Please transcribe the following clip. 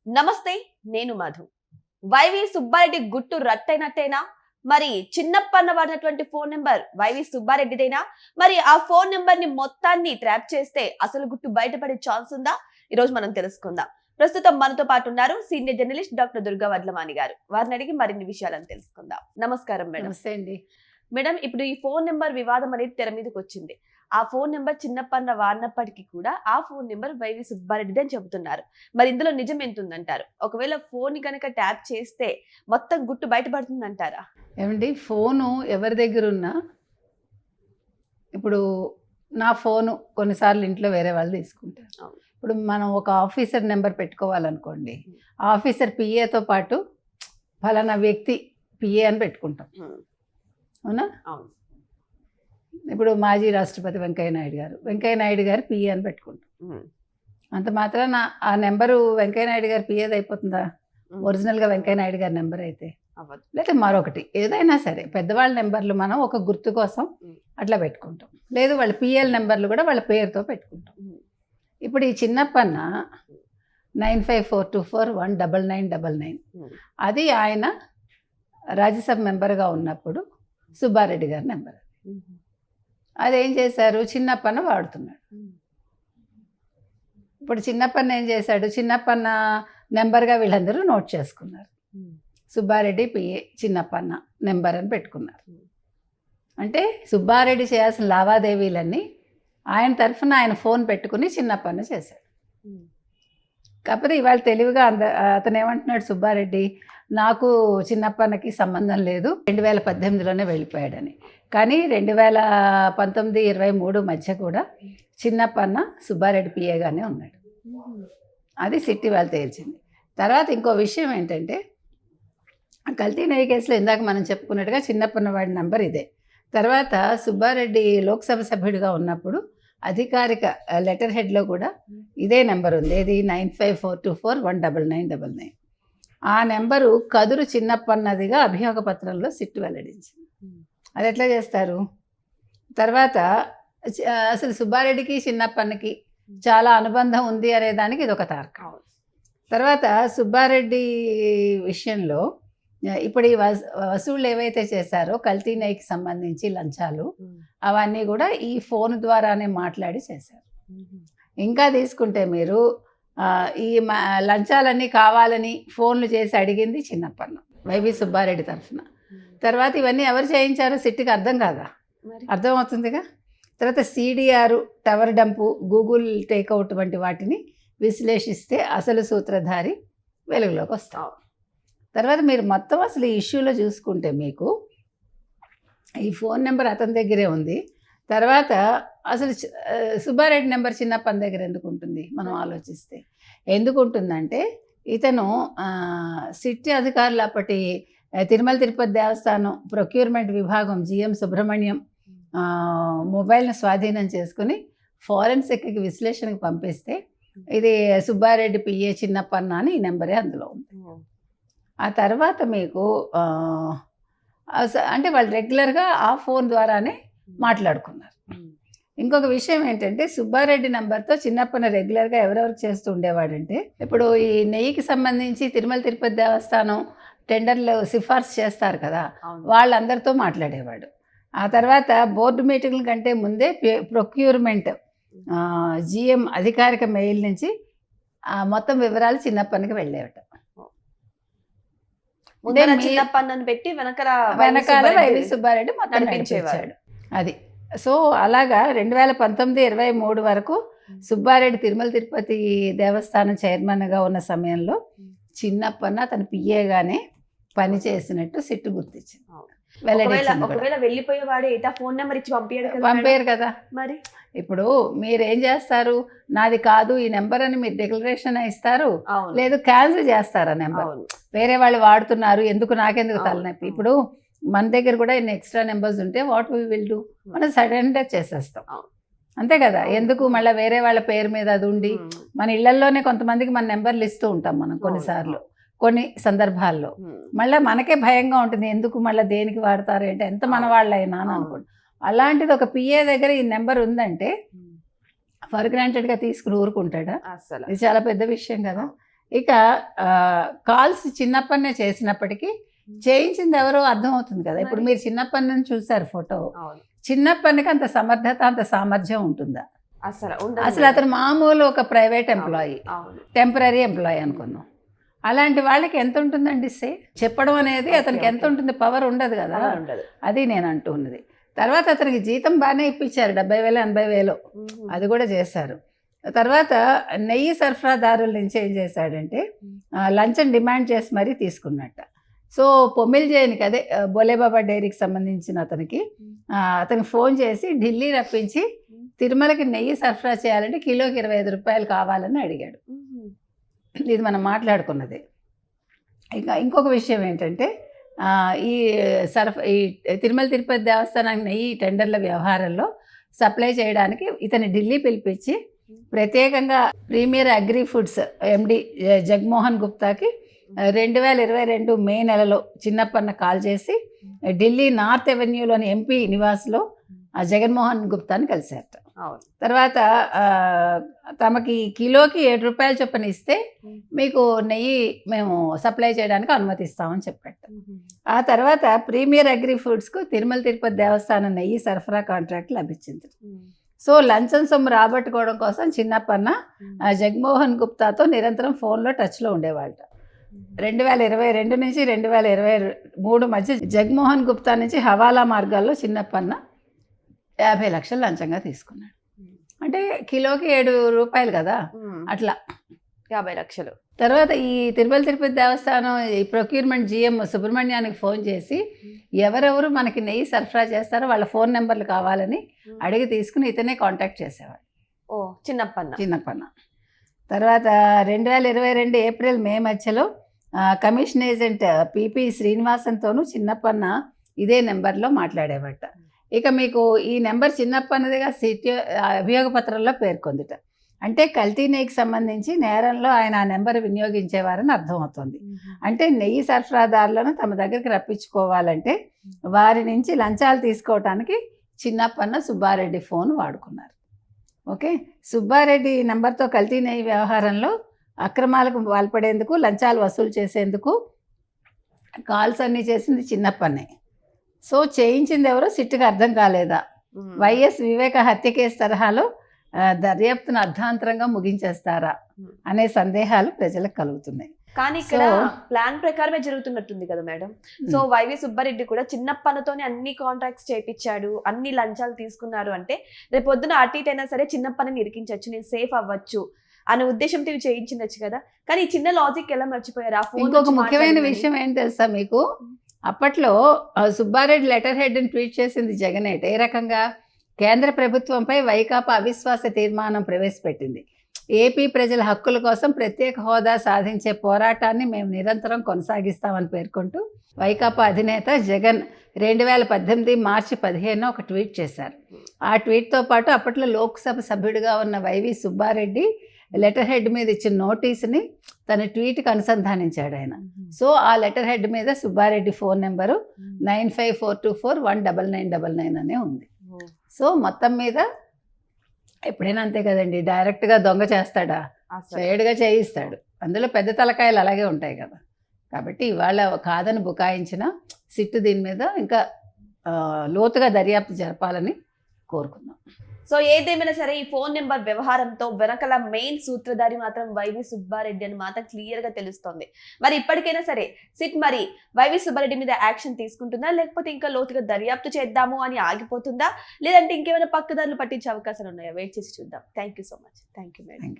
నమస్తే, నేను మధు. వైవి సుబ్బారెడ్డి గుట్టు రట్టైనట్టేనా? మరి చిన్నప్పన్న వాడినటువంటి ఫోన్ నెంబర్ వైవి సుబ్బారెడ్డిదేనా? మరి ఆ ఫోన్ నెంబర్ ని మొత్తాన్ని ట్రాప్ చేస్తే అసలు గుట్టు బయటపడే ఛాన్స్ ఉందా? ఈ రోజు మనం తెలుసుకుందాం. ప్రస్తుతం మనతో పాటు ఉన్నారు senior journalist doctor Durga Vadlamani గారు. వారిని అడిగి మరిన్ని విషయాలను తెలుసుకుందాం. నమస్కారం మేడం. నమస్తే అండి. మేడం, ఇప్పుడు ఈ ఫోన్ నెంబర్ వివాదం అనేది తెర మీదకి వచ్చింది. ఆ ఫోన్ నెంబర్ చిన్నప్పన్న వాడినప్పటికీ కూడా ఆ ఫోన్ నెంబర్ వైవి సుబ్బారెడ్డి అని చెబుతున్నారు. మరి ఇందులో నిజం ఎంత ఉందంటారు? ఒకవేళ ఫోన్ కనుక ట్యాప్ చేస్తే మొత్తం గుట్టు బయటపడుతుందంటారా? ఏమండి, ఫోను ఎవరి దగ్గర ఉన్నా, ఇప్పుడు నా ఫోను కొన్నిసార్లు ఇంట్లో వేరే వాళ్ళు తీసుకుంటారు. అవును. ఇప్పుడు మనం ఒక ఆఫీసర్ నెంబర్ పెట్టుకోవాలనుకోండి, ఆ ఆఫీసర్ పిఏతో పాటు ఫలానా వ్యక్తి పిఏ అని పెట్టుకుంటాం. అవునా? అవును. ఇప్పుడు మాజీ రాష్ట్రపతి వెంకయ్య నాయుడు గారు పిఏ అని పెట్టుకుంటాం. అంత మాత్రాన ఆ నెంబరు వెంకయ్య నాయుడు గారు పిఏది అయిపోతుందా? ఒరిజినల్గా వెంకయ్య నాయుడు గారి నెంబర్ అయితే, లేకపోతే మరొకటి ఏదైనా సరే పెద్దవాళ్ళ నెంబర్లు మనం ఒక గుర్తు కోసం అట్లా పెట్టుకుంటాం. లేదు వాళ్ళ పిఎల్ నెంబర్లు కూడా వాళ్ళ పేరుతో పెట్టుకుంటాం. ఇప్పుడు ఈ చిన్నప్పన్న 9542419999 అది ఆయన రాజ్యసభ మెంబర్గా ఉన్నప్పుడు సుబ్బారెడ్డి గారి నెంబర్. అదేం చేశారు, చిన్నప్పన్న వాడుతున్నాడు. ఇప్పుడు చిన్నప్పన్న ఏం చేశాడు, చిన్నప్పన్న నెంబర్గా వీళ్ళందరూ నోట్ చేసుకున్నారు. సుబ్బారెడ్డి పిఏ చిన్నప్పన్న నెంబర్ అని పెట్టుకున్నారు. అంటే సుబ్బారెడ్డి చేయాల్సిన లావాదేవీలన్నీ ఆయన తరఫున ఆయన ఫోన్ పెట్టుకుని చిన్నప్పన్న చేశాడు. కాకపోతే ఇవాళ తెలివిగా అతను ఏమంటున్నాడు, సుబ్బారెడ్డి నాకు చిన్నప్పన్నకి సంబంధం లేదు, 2018లోనే వెళ్ళిపోయాడని. కానీ 2019, 23 మధ్య కూడా చిన్నప్పన్న సుబ్బారెడ్డి పిఏగానే ఉన్నాడు. అది సిట్టి వాళ్ళు తేల్చింది. తర్వాత ఇంకో విషయం ఏంటంటే, కల్తీ నెయ్యి కేసులో ఇందాక మనం చెప్పుకున్నట్టుగా చిన్నప్పన్న వాడి నంబర్ ఇదే. తర్వాత సుబ్బారెడ్డి లోక్సభ సభ్యుడిగా ఉన్నప్పుడు అధికారిక లెటర్ హెడ్లో కూడా ఇదే నెంబర్ ఉంది. ఇది 9542419999. ఆ నెంబరు కదురు చిన్నప్పన్నదిగా అభియోగ పత్రంలో సిట్టు వెల్లడించింది. అది ఎట్లా చేస్తారు? తర్వాత అసలు సుబ్బారెడ్డికి చిన్నప్పన్నకి చాలా అనుబంధం ఉంది అనే దానికి ఇది ఒక తార్కం. తర్వాత సుబ్బారెడ్డి విషయంలో ఇప్పుడు ఈ వసూళ్ళు ఏవైతే చేశారో కల్తీ నెయ్యికి సంబంధించి లంచాలు, అవన్నీ కూడా ఈ ఫోన్ ద్వారానే మాట్లాడి చేశారు. ఇంకా తీసుకుంటే మీరు ఈ లంచాలన్నీ కావాలని ఫోన్లు చేసి అడిగింది చిన్నప్పన్న వైవి సుబ్బారెడ్డి తరఫున. తర్వాత ఇవన్నీ ఎవరు చేయించారో సిట్టికి అర్థం కాదా? అర్థమవుతుందిగా. తర్వాత CDR, tower dump, Google takeout వంటి వాటిని విశ్లేషిస్తే అసలు సూత్రధారి వెలుగులోకి వస్తాం. తర్వాత మీరు మొత్తం అసలు ఈ ఇష్యూలో చూసుకుంటే మీకు ఈ ఫోన్ నెంబర్ అతని దగ్గరే ఉంది. తర్వాత అసలు సుబ్బారెడ్డి నెంబర్ చిన్నప్పన్న దగ్గర ఎందుకు ఉంటుంది మనం ఆలోచిస్తే? ఎందుకు ఉంటుందంటే, ఇతను సిట్టి అధికారులు అప్పటి తిరుమల తిరుపతి దేవస్థానం ప్రొక్యూర్మెంట్ విభాగం GM సుబ్రహ్మణ్యం మొబైల్ను స్వాధీనం చేసుకుని ఫోరెన్సిక్కి విశ్లేషణకు పంపిస్తే ఇది సుబ్బారెడ్డి పిఏ చిన్నప్పన్న అని ఈ నెంబరే అందులో ఉంది. ఆ తర్వాత మీకు అంటే వాళ్ళు రెగ్యులర్గా ఆ ఫోన్ ద్వారానే మాట్లాడుకున్నారు. ఇంకొక విషయం ఏంటంటే, సుబ్బారెడ్డి నెంబర్తో చిన్నప్పన్న రెగ్యులర్గా ఎవరెవరికి చేస్తూ ఉండేవాడంటే, ఇప్పుడు ఈ నెయ్యికి సంబంధించి తిరుమల తిరుపతి దేవస్థానం టెండర్లు సిఫార్సు చేస్తారు కదా, వాళ్ళందరితో మాట్లాడేవాడు. ఆ తర్వాత బోర్డు మీటింగ్ల కంటే ముందే ప్రొక్యూర్మెంట్ GM అధికారిక మెయిల్ నుంచి మొత్తం వివరాలు చిన్నప్పన్నకి వెళ్ళేవట. చిన్నప్పన్నని పెట్టి వెనకాల వైవి సుబ్బారెడ్డి మొత్తం నడిపించాడు. అది సో అలాగా 2019, 23 వరకు సుబ్బారెడ్డి తిరుమల తిరుపతి దేవస్థానం చైర్మన్గా ఉన్న సమయంలో చిన్నప్పన్న తన పిఏగానే పనిచేసినట్టు సిట్టు గుర్తించింది. వెళ్ళిపోయేవాడు ఫోన్ నెంబర్ ఇచ్చి పంపారు కదా. మరి ఇప్పుడు మీరేం చేస్తారు, నాది కాదు ఈ నెంబర్ అని మీరు డిక్లరేషన్ ఇస్తారు, లేదు క్యాన్సిల్ చేస్తారు ఆ నెంబర్. వేరే వాళ్ళు వాడుతున్నారు, ఎందుకు నాకెందుకు తలనొప్పి. ఇప్పుడు మన దగ్గర కూడా ఇన్ని ఎక్స్ట్రా నెంబర్స్ ఉంటే వాట్ వీ విల్ డూ, మనం సడన్గా చేసేస్తాం, అంతే కదా. ఎందుకు మళ్ళీ వేరే వాళ్ళ పేరు మీద అది ఉండి, మన ఇళ్లలోనే కొంతమందికి మన నెంబర్లు ఇస్తూ ఉంటాం మనం కొన్నిసార్లు, కొన్ని సందర్భాల్లో. మళ్ళీ మనకే భయంగా ఉంటుంది, ఎందుకు మళ్ళీ దేనికి వాడతారు అంటే, ఎంత మన వాళ్ళైనా అని అనుకోండి. అలాంటిది ఒక పిఏ దగ్గర ఈ నెంబర్ ఉందంటే ఫర్ గ్రాంటెడ్గా తీసుకుని ఊరుకుంటాడా? అసలు ఇది చాలా పెద్ద విషయం కదా. ఇక కాల్స్ చిన్నప్పనే చేసినప్పటికీ చేయించింది ఎవరో అర్థమవుతుంది కదా. ఇప్పుడు మీరు చిన్నప్పని చూసారు ఫోటో, అవును. చిన్నప్పనికి అంత సమర్థత అంత సామర్థ్యం ఉంటుందా? అసలు అసలు అతను మామూలు ఒక ప్రైవేట్ ఎంప్లాయీ, అవును. టెంపరీ ఎంప్లాయీ అనుకుందాం. అలాంటి వాళ్ళకి ఎంత ఉంటుందండి చెప్పడం అనేది అతనికి ఎంత ఉంటుంది? పవర్ ఉండదు కదా. ఉండదు. అది నేను అంటున్నది. తర్వాత అతనికి జీతం బాగానే ఇప్పించారు, 70,000 80,000 అది కూడా చేశారు. తర్వాత నెయ్యి సరఫరాదారుల నుంచి ఏం చేశాడంటే లంచం డిమాండ్ చేసి మరీ తీసుకున్నట్ట. సో పొమ్మిల్ జైన్కి, అదే బోలేబాబా డైరీకి సంబంధించిన అతనికి ఫోన్ చేసి ఢిల్లీ రప్పించి తిరుమలకి నెయ్యి సరఫరా చేయాలంటే కిలోకి 25 రూపాయలు కావాలని అడిగాడు. ఇది మనం మాట్లాడుకున్నది. ఇంకొక విషయం ఏంటంటే ఈ తిరుమల తిరుపతి దేవస్థానానికి నెయ్యి టెండర్ల వ్యవహారంలో సప్లై చేయడానికి ఇతని ఢిల్లీ పిలిపించి ప్రత్యేకంగా ప్రీమియర్ అగ్రి ఫుడ్స్ ఎండి జగన్మోహన్ గుప్తాకి 2022 మే నెలలో చిన్నప్పన్న కాల్ చేసి ఢిల్లీ నార్త్ ఎవెన్యూలోని ఎంపీ నివాస్లో జగన్మోహన్ గుప్తాని కలిశారట. తర్వాత తమకి కిలోకి 7 రూపాయలు చొప్పున ఇస్తే మీకు నెయ్యి మేము సప్లై చేయడానికి అనుమతిస్తామని చెప్పాట. ఆ తర్వాత ప్రీమియర్ అగ్రి ఫుడ్స్కు తిరుమల తిరుపతి దేవస్థానం నెయ్యి సరఫరా కాంట్రాక్ట్ లభించింది. సో లంచం సొమ్ము రాబట్టుకోవడం కోసం చిన్నప్పన్న జగన్మోహన్ గుప్తాతో నిరంతరం ఫోన్లో టచ్లో ఉండేవాళ్ళట. 2022 నుంచి 2023 మధ్య జగన్మోహన్ గుప్తా నుంచి హవాలా మార్గాల్లో చిన్నప్పన్న 50 లక్షలు లంచంగా తీసుకున్నాడు. అంటే కిలోకి 7 రూపాయలు కదా, అట్లా 50 లక్షలు. తర్వాత ఈ తిరుమల తిరుపతి దేవస్థానం ఈ ప్రొక్యూర్మెంట్ GM సుబ్రహ్మణ్యానికి ఫోన్ చేసి ఎవరెవరు మనకి నెయ్యి సరఫరా చేస్తారో వాళ్ళ ఫోన్ నెంబర్లు కావాలని అడిగి తీసుకుని ఇతనే కాంటాక్ట్ చేసేవాడు. చిన్నప్పన్న. తర్వాత 2022 ఏప్రిల్ మే మధ్యలో కమిషన్ ఏజెంట్ PP శ్రీనివాసన్తోనూ చిన్నప్పన్న ఇదే నెంబర్లో మాట్లాడేవాట. ఇక మీకు ఈ నెంబర్ చిన్నప్పన్నదిగా అభియోగ పత్రంలో పేర్కొందిట. అంటే కల్తీ నెయ్యికి సంబంధించి నేరంలో ఆయన ఆ నెంబర్ వినియోగించేవారని అర్థమవుతుంది. అంటే నెయ్యి సరఫరాదారులను తమ దగ్గరికి రప్పించుకోవాలంటే వారి నుంచి లంచాలు తీసుకోవటానికి చిన్నప్పన్న సుబ్బారెడ్డి ఫోన్ వాడుకున్నారు. ఓకే, సుబ్బారెడ్డి నెంబర్తో కల్తీ నెయ్యి వ్యవహారంలో అక్రమాలకు పాల్పడేందుకు, లంచాలు వసూలు చేసేందుకు కాల్స్ అన్నీ చేసింది చిన్నప్పన్నే. సో చేయించింది ఎవరో సిట్టుకు అర్థం కాలేదా? వైఎస్ వివేక హత్య కేసు తరహాలో దర్యాప్తును అర్ధాంతరంగా ముగించేస్తారా అనే సందేహాలు ప్రజలకు కలుగుతున్నాయి. కానీ ఇక్కడ ప్లాన్ ప్రకారమే జరుగుతున్నట్టుంది కదా మేడం. సో వైవి సుబ్బారెడ్డి కూడా చిన్నప్పన్నతోనే అన్ని కాంట్రాక్ట్స్ చేయించాడు, అన్ని లంచాలు తీసుకున్నారు అంటే రేపు పొద్దున అటు ఇటు అయినా సరే చిన్నప్పని ఇరికించవచ్చు, నేను సేఫ్ అవ్వచ్చు అనే ఉద్దేశంతో ఇవి చేయించవచ్చు కదా. కానీ ఈ చిన్న లాజిక్ ఎలా మర్చిపోయారు? ఇంకొక ముఖ్యమైన విషయం ఏంటి తెలుసా మీకు? అప్పట్లో సుబ్బారెడ్డి లెటర్ హెడ్ని ట్వీట్ చేసింది జగనేట్. ఏ రకంగా? కేంద్ర ప్రభుత్వంపై వైకాపా అవిశ్వాస తీర్మానం ప్రవేశపెట్టింది. ఏపీ ప్రజల హక్కుల కోసం ప్రత్యేక హోదా సాధించే పోరాటాన్ని మేము నిరంతరం కొనసాగిస్తామని పేర్కొంటూ వైకాపా అధినేత జగన్ 2018 మార్చి 15 ఒక ట్వీట్ చేశారు. ఆ ట్వీట్తో పాటు అప్పట్లో లోక్సభ సభ్యుడిగా ఉన్న వైవి సుబ్బారెడ్డి లెటర్ హెడ్ మీద ఇచ్చిన నోటీసుని తన ట్వీట్కి అనుసంధానించాడు ఆయన. సో ఆ లెటర్ హెడ్ మీద సుబ్బారెడ్డి ఫోన్ నెంబరు 9542419999 అనే ఉంది. సో మొత్తం మీద ఎప్పుడైనా అంతే కదండి, డైరెక్ట్గా దొంగ చేస్తాడా? చేయడుగా చేయిస్తాడు. అందులో పెద్ద తలకాయలు అలాగే ఉంటాయి కదా. కాబట్టి ఇవాళ కాదని బుకాయించిన సిట్టు దీని మీద ఇంకా లోతుగా దర్యాప్తు జరపాలని కోరుకుందాం. సో ఏదేమైనా సరే ఈ ఫోన్ నెంబర్ వ్యవహారంతో వెనకల మెయిన్ సూత్రధారి మాత్రం వైవి సుబ్బారెడ్డి అని మాత్రం క్లియర్ గా తెలుస్తోంది. మరి ఇప్పటికైనా సరే సిట్ మరి వైవి సుబ్బారెడ్డి మీద యాక్షన్ తీసుకుంటుందా, లేకపోతే ఇంకా లోతుగా దర్యాప్తు చేద్దాము అని ఆగిపోతుందా, లేదంటే ఇంకేమైనా పక్కదారులు పట్టించే అవకాశాలు ఉన్నాయా? వెయిట్ చేసి చూద్దాం. Thank you so much. Thank you madam.